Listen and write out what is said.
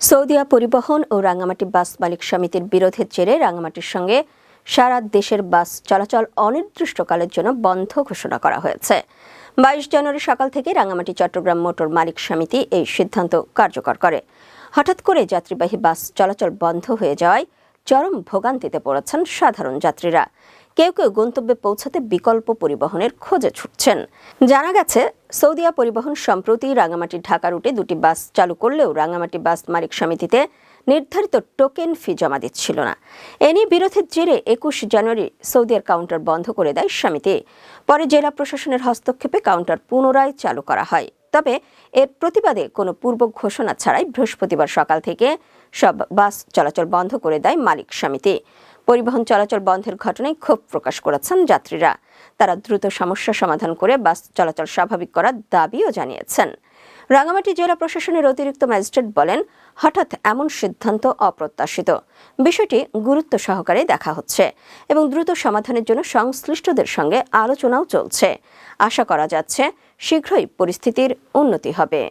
সৌদিয়া পরিবহন ও রাঙ্গামাটি বাস মালিক সমিতির বিরোধের জেরে রাঙ্গামাটির সঙ্গে সারা দেশের বাস চলাচল অনির্দিষ্টকালের জন্য বন্ধ ঘোষণা করা হয়েছে। 22 জানুয়ারি সকাল থেকে রাঙ্গামাটি চট্টগ্রাম মোটর মালিক সমিতি এই সিদ্ধান্ত কার্যকর করে। হঠাৎ করে যাত্রীবাহী বাস চলাচল বন্ধ হয়ে যাওয়ায় চরম ভোগান্তিতে পড়েছেন সাধারণ যাত্রীরা। কেউ কেউ গন্তব্যে পৌঁছাতে বিকল্প পরিবহনের খোঁজে ছুটছেন। জানা গেছে, সৌদিয়া পরিবহন সম্প্রতি রাঙ্গামাটি ঢাকা রুটে দুটি বাস চালু করলেও রাঙ্গামাটি বাস মালিক সমিতিতে নির্ধারিত টোকেন ফি জমা দিচ্ছিল না। এ নিয়ে বিরোধের জেরে 21 জানুয়ারি সৌদিয়ার কাউন্টার বন্ধ করে দেয় সমিতি। পরে জেলা প্রশাসনের হস্তক্ষেপে কাউন্টার পুনরায় চালু করা হয়। তবে এর প্রতিবাদে কোনো পূর্ব ঘোষণা ছাড়াই বৃহস্পতিবার সকাল থেকে সব বাস চলাচল বন্ধ করে দেয় মালিক সমিতি। পরিবহন চলাচল বন্ধের ঘটনায় ক্ষোভ প্রকাশ করেছেন যাত্রীরা। তারা দ্রুত সমস্যা সমাধান করে বাস চলাচল স্বাভাবিক করার দাবিও জানিয়েছেন। রাঙ্গামাটি জেলা প্রশাসনের অতিরিক্ত ম্যাজিস্ট্রেট বলেন, হঠাৎ এমন সিদ্ধান্ত অপ্রত্যাশিত। বিষয়টি গুরুত্ব সহকারে দেখা হচ্ছে এবং দ্রুত সমাধানের জন্য সংশ্লিষ্টদের সঙ্গে আলোচনাও চলছে। আশা করা যাচ্ছে শীঘ্রই পরিস্থিতির উন্নতি হবে।